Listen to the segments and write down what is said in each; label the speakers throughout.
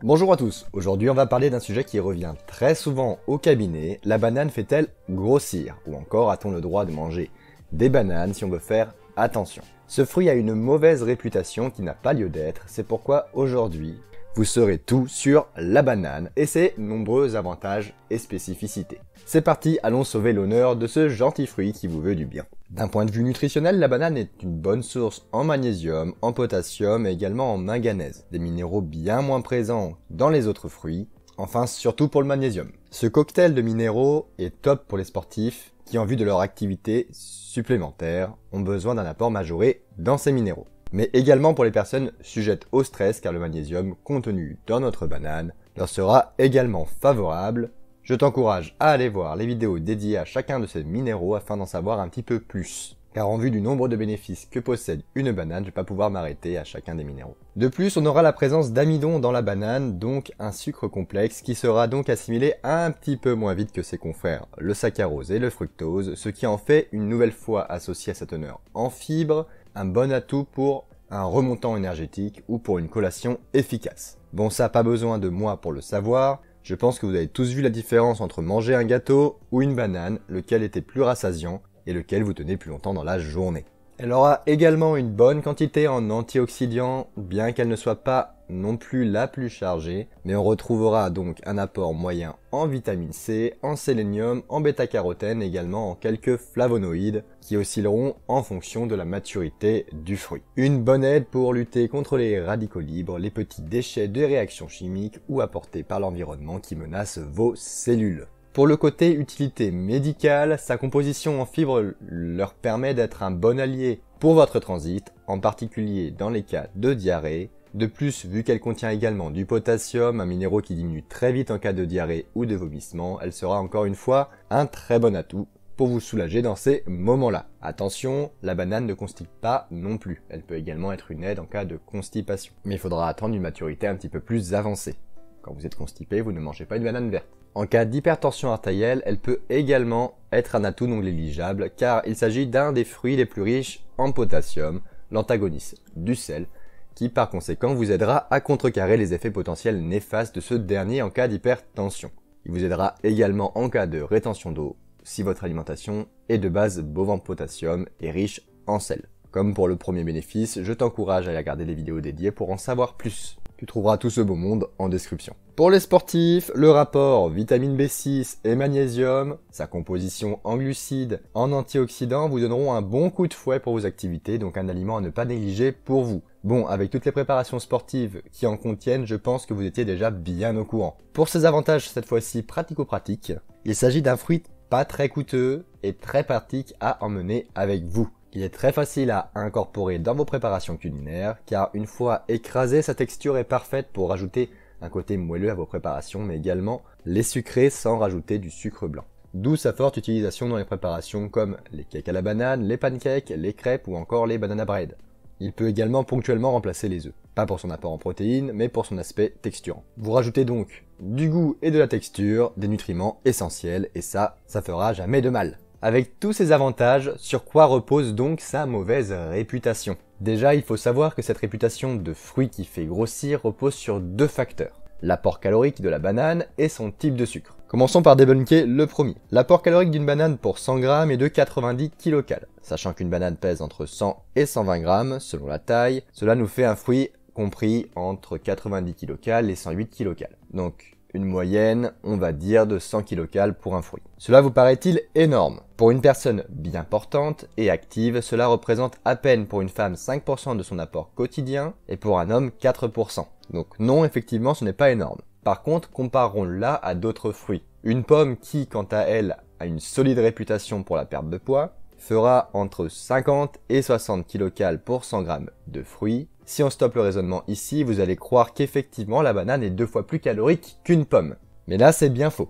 Speaker 1: Bonjour à tous, aujourd'hui on va parler d'un sujet qui revient très souvent au cabinet. La banane fait-elle grossir? Ou encore a-t-on le droit de manger des bananes si on veut faire attention? Ce fruit a une mauvaise réputation qui n'a pas lieu d'être, c'est pourquoi aujourd'hui vous saurez tout sur la banane et ses nombreux avantages et spécificités. C'est parti, allons sauver l'honneur de ce gentil fruit qui vous veut du bien. D'un point de vue nutritionnel, la banane est une bonne source en magnésium, en potassium et également en manganèse, des minéraux bien moins présents dans les autres fruits, enfin surtout pour le magnésium. Ce cocktail de minéraux est top pour les sportifs qui, en vue de leur activité supplémentaire, ont besoin d'un apport majoré dans ces minéraux. Mais également pour les personnes sujettes au stress car le magnésium contenu dans notre banane leur sera également favorable. Je t'encourage à aller voir les vidéos dédiées à chacun de ces minéraux afin d'en savoir un petit peu plus. Car en vue du nombre de bénéfices que possède une banane, je vais pas pouvoir m'arrêter à chacun des minéraux. De plus, on aura la présence d'amidon dans la banane, donc un sucre complexe qui sera donc assimilé un petit peu moins vite que ses confrères, le saccharose et le fructose, ce qui en fait une nouvelle fois associé à sa teneur en fibres, un bon atout pour un remontant énergétique ou pour une collation efficace. Bon, ça pas besoin de moi pour le savoir, je pense que vous avez tous vu la différence entre manger un gâteau ou une banane, lequel était plus rassasiant et lequel vous tenez plus longtemps dans la journée. Elle aura également une bonne quantité en antioxydants, bien qu'elle ne soit pas non plus la plus chargée, mais on retrouvera donc un apport moyen en vitamine C, en sélénium, en bêta-carotène, également en quelques flavonoïdes, qui oscilleront en fonction de la maturité du fruit. Une bonne aide pour lutter contre les radicaux libres, les petits déchets de réactions chimiques ou apportés par l'environnement qui menacent vos cellules. Pour le côté utilité médicale, sa composition en fibres leur permet d'être un bon allié pour votre transit, en particulier dans les cas de diarrhée. De plus, vu qu'elle contient également du potassium, un minéraux qui diminue très vite en cas de diarrhée ou de vomissement, elle sera encore une fois un très bon atout pour vous soulager dans ces moments-là. Attention, la banane ne constipe pas non plus. Elle peut également être une aide en cas de constipation. Mais il faudra attendre une maturité un petit peu plus avancée. Quand vous êtes constipé, vous ne mangez pas une banane verte. En cas d'hypertension artérielle, elle peut également être un atout non négligeable car il s'agit d'un des fruits les plus riches en potassium, l'antagoniste du sel, qui par conséquent vous aidera à contrecarrer les effets potentiels néfastes de ce dernier en cas d'hypertension. Il vous aidera également en cas de rétention d'eau si votre alimentation est de base bovin potassium et riche en sel. Comme pour le premier bénéfice, je t'encourage à aller regarder les vidéos dédiées pour en savoir plus. Tu trouveras tout ce beau monde en description. Pour les sportifs, le rapport vitamine B6 et magnésium, sa composition en glucides, en antioxydants vous donneront un bon coup de fouet pour vos activités, donc un aliment à ne pas négliger pour vous. Bon, avec toutes les préparations sportives qui en contiennent, je pense que vous étiez déjà bien au courant. Pour ses avantages cette fois-ci pratico-pratiques, il s'agit d'un fruit pas très coûteux et très pratique à emmener avec vous. Il est très facile à incorporer dans vos préparations culinaires car une fois écrasé, sa texture est parfaite pour rajouter un côté moelleux à vos préparations mais également les sucrer sans rajouter du sucre blanc. D'où sa forte utilisation dans les préparations comme les cakes à la banane, les pancakes, les crêpes ou encore les banana bread. Il peut également ponctuellement remplacer les œufs, pas pour son apport en protéines mais pour son aspect texturant. Vous rajoutez donc du goût et de la texture, des nutriments essentiels et ça fera jamais de mal. Avec tous ces avantages, sur quoi repose donc sa mauvaise réputation? Déjà, il faut savoir que cette réputation de fruit qui fait grossir repose sur deux facteurs. L'apport calorique de la banane et son type de sucre. Commençons par débunker le premier. L'apport calorique d'une banane pour 100 g est de 90 kcal. Sachant qu'une banane pèse entre 100 et 120 g selon la taille, cela nous fait un fruit compris entre 90 kcal et 108 kcal. Donc, une moyenne, on va dire, de 100 kcal pour un fruit. Cela vous paraît-il énorme? Pour une personne bien portante et active, cela représente à peine pour une femme 5% de son apport quotidien et pour un homme 4%. Donc non, effectivement, ce n'est pas énorme. Par contre, comparons-la à d'autres fruits. Une pomme qui, quant à elle, a une solide réputation pour la perte de poids, fera entre 50 et 60 kcal pour 100 g de fruits. Si on stoppe le raisonnement ici, vous allez croire qu'effectivement la banane est 2 fois plus calorique qu'une pomme. Mais là, c'est bien faux.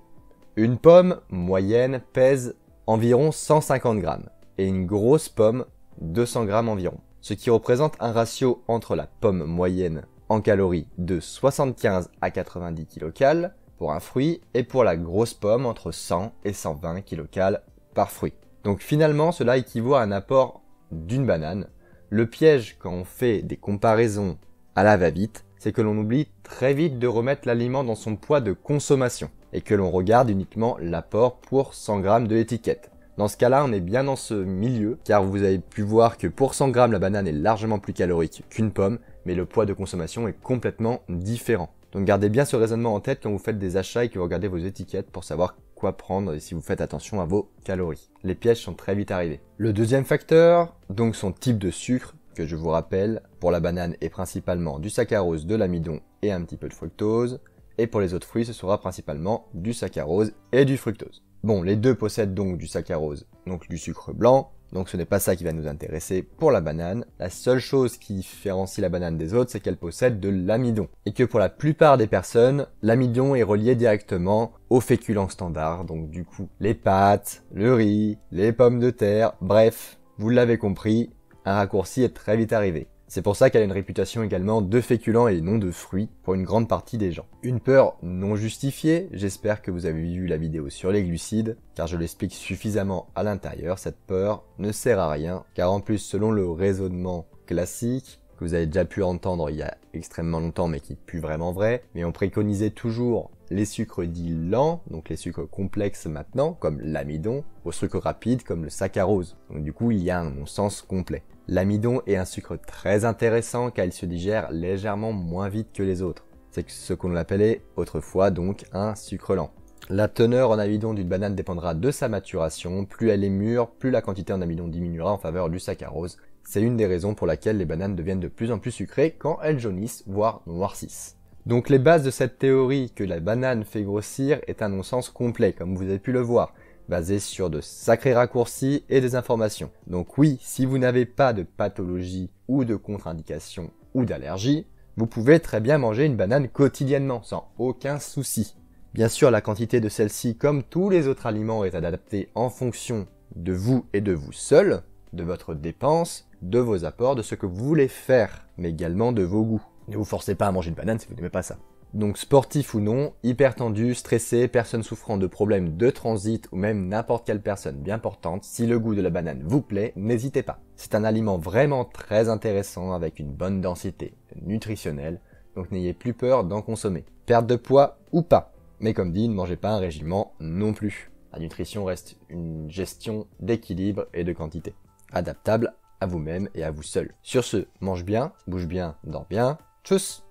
Speaker 1: Une pomme moyenne pèse environ 150 g et une grosse pomme 200 g environ. Ce qui représente un ratio entre la pomme moyenne en calories de 75 à 90 kcal pour un fruit et pour la grosse pomme entre 100 et 120 kcal par fruit. Donc finalement, cela équivaut à un apport d'une banane. Le piège quand on fait des comparaisons à la va-vite, c'est que l'on oublie très vite de remettre l'aliment dans son poids de consommation et que l'on regarde uniquement l'apport pour 100 g de l'étiquette. Dans ce cas-là, on est bien dans ce milieu, car vous avez pu voir que pour 100 g, la banane est largement plus calorique qu'une pomme, mais le poids de consommation est complètement différent. Donc gardez bien ce raisonnement en tête quand vous faites des achats et que vous regardez vos étiquettes pour savoir quoi prendre et si vous faites attention à vos calories. Les pièges sont très vite arrivés. Le deuxième facteur, donc son type de sucre, que je vous rappelle, pour la banane est principalement du saccharose, de l'amidon et un petit peu de fructose. Et pour les autres fruits, ce sera principalement du saccharose et du fructose. Bon, les deux possèdent donc du saccharose, donc du sucre blanc, donc ce n'est pas ça qui va nous intéresser pour la banane. La seule chose qui différencie la banane des autres, c'est qu'elle possède de l'amidon. Et que pour la plupart des personnes, l'amidon est relié directement aux féculents standards, donc du coup, les pâtes, le riz, les pommes de terre, bref, vous l'avez compris, un raccourci est très vite arrivé. C'est pour ça qu'elle a une réputation également de féculent et non de fruits pour une grande partie des gens. Une peur non justifiée, j'espère que vous avez vu la vidéo sur les glucides, car je l'explique suffisamment à l'intérieur, cette peur ne sert à rien, car en plus selon le raisonnement classique, que vous avez déjà pu entendre il y a extrêmement longtemps mais qui n'est plus vraiment vrai, mais on préconisait toujours les sucres dits lents, donc les sucres complexes maintenant, comme l'amidon, aux sucres rapides comme le saccharose. Donc du coup il y a un non-sens complet. L'amidon est un sucre très intéressant car il se digère légèrement moins vite que les autres. C'est ce qu'on appelait autrefois donc un sucre lent. La teneur en amidon d'une banane dépendra de sa maturation. Plus elle est mûre, plus la quantité en amidon diminuera en faveur du saccharose. C'est une des raisons pour laquelle les bananes deviennent de plus en plus sucrées quand elles jaunissent, voire noircissent. Donc les bases de cette théorie que la banane fait grossir est un non-sens complet, comme vous avez pu le voir, basé sur de sacrés raccourcis et des informations. Donc oui, si vous n'avez pas de pathologie ou de contre-indication ou d'allergie, vous pouvez très bien manger une banane quotidiennement, sans aucun souci. Bien sûr, la quantité de celle-ci, comme tous les autres aliments, est adaptée en fonction de vous et de vous seul, de votre dépense, de vos apports, de ce que vous voulez faire, mais également de vos goûts. Ne vous forcez pas à manger une banane si vous n'aimez pas ça. Donc sportif ou non, hypertendu, stressé, personne souffrant de problèmes de transit ou même n'importe quelle personne bien portante, si le goût de la banane vous plaît, n'hésitez pas. C'est un aliment vraiment très intéressant avec une bonne densité nutritionnelle, donc n'ayez plus peur d'en consommer. Perte de poids ou pas, mais comme dit, ne mangez pas un régiment non plus. La nutrition reste une gestion d'équilibre et de quantité, adaptable à vous-même et à vous seul. Sur ce, mange bien, bouge bien, dors bien, tchuss!